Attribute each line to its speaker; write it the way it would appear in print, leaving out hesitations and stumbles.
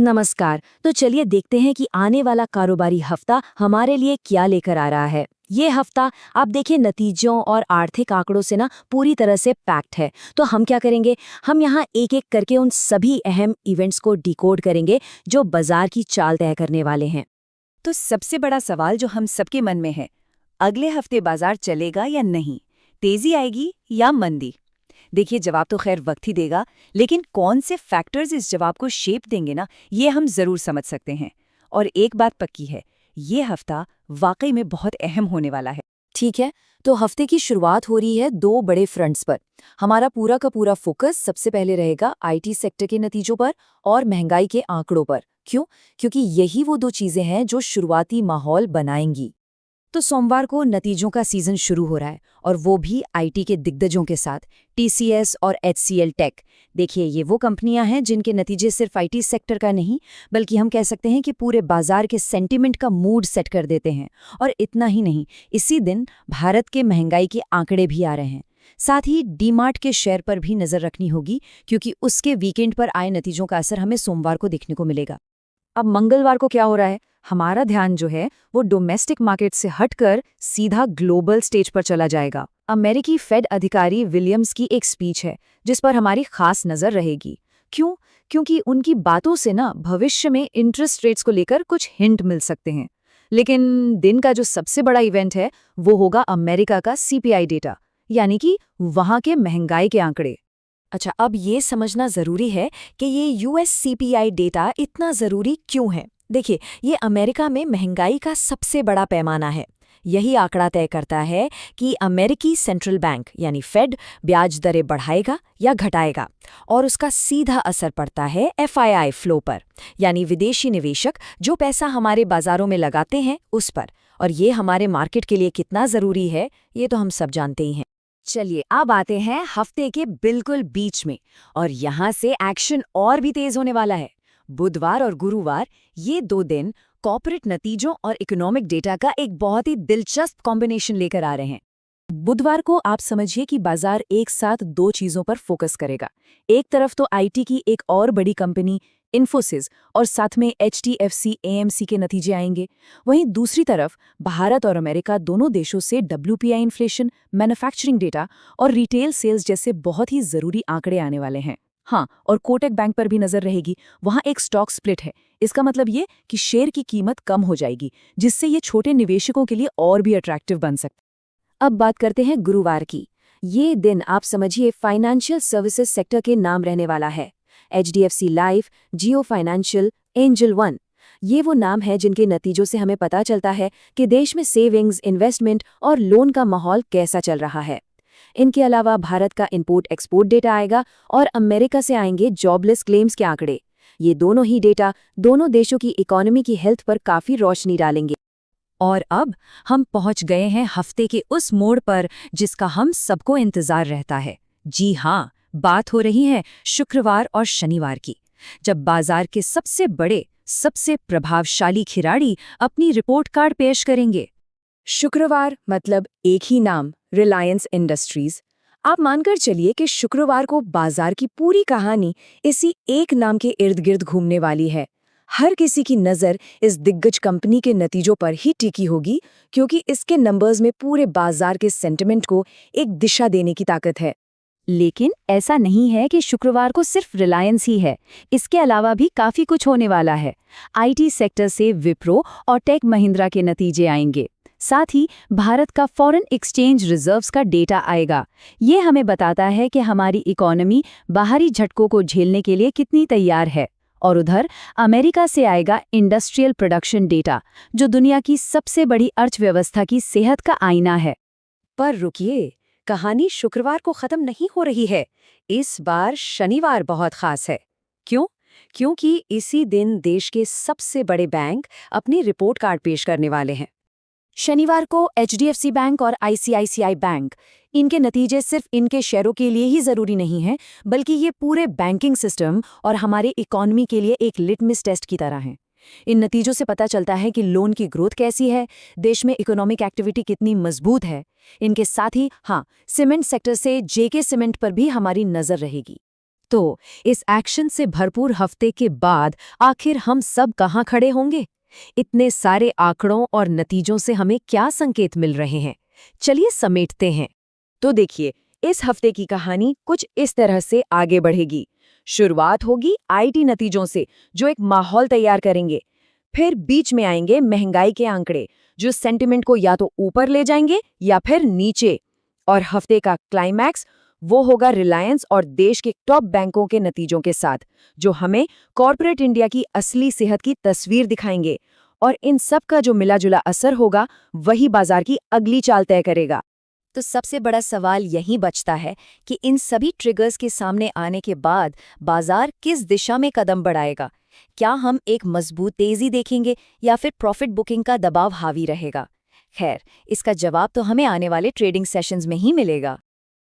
Speaker 1: नमस्कार। तो चलिए देखते हैं कि आने वाला कारोबारी हफ्ता हमारे लिए क्या लेकर आ रहा है। ये हफ्ता आप देखिए नतीजों और आर्थिक आंकड़ों से ना पूरी तरह से पैक्ड है। तो हम क्या करेंगे, हम यहाँ एक एक करके उन सभी अहम इवेंट्स को डिकोड करेंगे जो बाजार की चाल तय करने वाले हैं।
Speaker 2: तो सबसे बड़ा सवाल जो हम सबके मन में है, अगले हफ्ते बाजार चलेगा या नहीं, तेजी आएगी या मंदी? देखिए, जवाब तो खैर वक्त ही देगा, लेकिन कौन से फैक्टर्स इस जवाब को शेप देंगे ना, ये हम जरूर समझ सकते हैं। और एक बात पक्की है, ये हफ्ता वाकई में बहुत अहम होने वाला है।
Speaker 1: ठीक है, तो हफ्ते की शुरुआत हो रही है दो बड़े फ्रंट्स पर। हमारा पूरा का पूरा फोकस सबसे पहले रहेगा आईटी सेक्टर के नतीजों पर और महंगाई के आंकड़ों पर। क्यों? क्योंकि यही वो दो चीजें हैं जो शुरुआती माहौल बनाएंगी। तो सोमवार को नतीजों का सीजन शुरू हो रहा है, और वो भी आईटी के दिग्गजों के साथ, टीसीएस और एचसीएल टेक। देखिए, ये वो कंपनियां हैं जिनके नतीजे सिर्फ आईटी सेक्टर का नहीं, बल्कि हम कह सकते हैं कि पूरे बाजार के सेंटिमेंट का मूड सेट कर देते हैं। और इतना ही नहीं, इसी दिन भारत के महंगाई के आंकड़े भी आ रहे हैं। साथ ही डीमार्ट के शेयर पर भी नजर रखनी होगी, क्योंकि उसके वीकेंड पर आए नतीजों का असर हमें सोमवार को देखने को मिलेगा। अब मंगलवार को क्या हो रहा है? हमारा ध्यान जो है वो डोमेस्टिक मार्केट से हटकर सीधा ग्लोबल स्टेज पर चला जाएगा। अमेरिकी फेड अधिकारी विलियम्स की एक स्पीच है जिस पर हमारी खास नजर रहेगी। क्यों? क्योंकि उनकी बातों से ना भविष्य में इंटरेस्ट रेट्स को लेकर कुछ हिंट मिल सकते हैं। लेकिन दिन का जो सबसे बड़ा इवेंट है वो होगा अमेरिका का सीपीआई डेटा, यानी कि वहां के महंगाई के आंकड़े। अच्छा, अब ये समझना जरूरी है कि ये यूएस सीपीआई डेटा इतना जरूरी क्यों है। देखिए, ये अमेरिका में महंगाई का सबसे बड़ा पैमाना है। यही आंकड़ा तय करता है कि अमेरिकी सेंट्रल बैंक यानी फेड ब्याज दरें बढ़ाएगा या घटाएगा, और उसका सीधा असर पड़ता है एफआईआई फ्लो पर, यानी विदेशी निवेशक जो पैसा हमारे बाजारों में लगाते हैं उस पर। और ये हमारे मार्केट के लिए कितना जरूरी है, ये तो हम सब जानते ही हैं। चलिए, अब आते हैं हफ्ते के बिल्कुल बीच में, और यहाँ से एक्शन और भी तेज होने वाला है। बुधवार और गुरुवार, ये दो दिन कॉर्पोरेट नतीजों और इकोनॉमिक डेटा का एक बहुत ही दिलचस्प कॉम्बिनेशन लेकर आ रहे हैं। बुधवार को आप समझिए कि बाजार एक साथ दो चीजों पर फोकस करेगा। एक तरफ तो आईटी की एक और बड़ी कंपनी इन्फोसिस और साथ में एचडीएफसी एएमसी के नतीजे आएंगे। वहीं दूसरी तरफ भारत और अमेरिका दोनों देशों से डब्ल्यूपीआई इन्फ्लेशन, मैन्युफैक्चरिंग डेटा और रिटेल सेल्स जैसे बहुत ही जरूरी आंकड़े आने वाले हैं। हाँ, और कोटक बैंक पर भी नजर रहेगी। वहां एक स्टॉक स्प्लिट है। इसका मतलब ये कि शेयर की कीमत कम हो जाएगी, जिससे ये छोटे निवेशकों के लिए और भी अट्रैक्टिव बन सकता है। अब बात करते हैं गुरुवार की। ये दिन आप समझिए फाइनेंशियल सर्विसेज सेक्टर के नाम रहने वाला है। एचडीएफसी लाइफ, जियो फाइनेंशियल, एंजल वन, ये वो नाम है जिनके नतीजों से हमें पता चलता है कि देश में सेविंग्स, इन्वेस्टमेंट और लोन का माहौल कैसा चल रहा है। इनके अलावा भारत का इंपोर्ट एक्सपोर्ट डेटा आएगा और अमेरिका से आएंगे जॉबलेस क्लेम्स के आंकड़े। ये दोनों ही डेटा दोनों देशों की इकोनॉमी की हेल्थ पर काफी रोशनी डालेंगे। और अब हम पहुंच गए हैं हफ्ते के उस मोड़ पर जिसका हम सबको इंतजार रहता है। जी हाँ, बात हो रही है शुक्रवार और शनिवार की, जब बाजार के सबसे बड़े, सबसे प्रभावशाली खिलाड़ी अपनी रिपोर्ट कार्ड पेश करेंगे। शुक्रवार मतलब एक ही नाम, रिलायंस इंडस्ट्रीज। आप मानकर चलिए कि शुक्रवार को बाजार की पूरी कहानी इसी एक नाम के इर्द गिर्द घूमने वाली है। हर किसी की नज़र इस दिग्गज कंपनी के नतीजों पर ही टिकी होगी, क्योंकि इसके नंबर्स में पूरे बाजार के सेंटिमेंट को एक दिशा देने की ताकत है। लेकिन ऐसा नहीं है कि शुक्रवार को सिर्फ रिलायंस ही है। इसके अलावा भी काफी कुछ होने वाला है। आईटी सेक्टर से विप्रो और टेक महिंद्रा के नतीजे आएंगे। साथ ही भारत का फॉरेन एक्सचेंज रिजर्व्स का डेटा आएगा। ये हमें बताता है कि हमारी इकोनॉमी बाहरी झटकों को झेलने के लिए कितनी तैयार है। और उधर अमेरिका से आएगा इंडस्ट्रियल प्रोडक्शन डेटा, जो दुनिया की सबसे बड़ी अर्थव्यवस्था की सेहत का आईना है। पर रुकिए, कहानी शुक्रवार को खत्म नहीं हो रही है। इस बार शनिवार बहुत खास है। क्यों? क्योंकि इसी दिन देश के सबसे बड़े बैंक अपनी रिपोर्ट कार्ड पेश करने वाले हैं। शनिवार को एचडीएफसी बैंक और आईसीआईसीआई बैंक, इनके नतीजे सिर्फ इनके शेयरों के लिए ही जरूरी नहीं हैं, बल्कि ये पूरे बैंकिंग सिस्टम और हमारे इकोनॉमी के लिए एक लिटमस टेस्ट की तरह हैं। इन नतीजों से पता चलता है कि लोन की ग्रोथ कैसी है, देश में इकोनॉमिक एक्टिविटी कितनी मजबूत है। इनके साथ ही हाँ, सीमेंट सेक्टर से जेके सीमेंट पर भी हमारी नजर रहेगी। तो इस एक्शन से भरपूर हफ्ते के बाद आखिर हम सब कहाँ खड़े होंगे? इतने सारे आंकड़ों और नतीजों से हमें क्या संकेत मिल रहे हैं? चलिए समेटते हैं।
Speaker 2: तो देखिए, इस हफ्ते की कहानी कुछ इस तरह से आगे बढ़ेगी। शुरुआत होगी आईटी नतीजों से, जो एक माहौल तैयार करेंगे। फिर बीच में आएंगे महंगाई के आंकड़े, जो सेंटिमेंट को या तो ऊपर ले जाएंगे या फिर नीचे। और हफ्ते का क्लाइमैक्स वो होगा रिलायंस और देश के टॉप बैंकों के नतीजों के साथ, जो हमें कॉर्पोरेट इंडिया की असली सेहत की तस्वीर दिखाएंगे। और इन सब का जो मिला जुला असर होगा, वही बाजार की अगली चाल तय करेगा।
Speaker 1: तो सबसे बड़ा सवाल यही बचता है कि इन सभी ट्रिगर्स के सामने आने के बाद बाजार किस दिशा में कदम बढ़ाएगा? क्या हम एक मजबूत तेजी देखेंगे या फिर प्रॉफिट बुकिंग का दबाव हावी रहेगा? खैर, इसका जवाब तो हमें आने वाले ट्रेडिंग सेशंस में ही मिलेगा।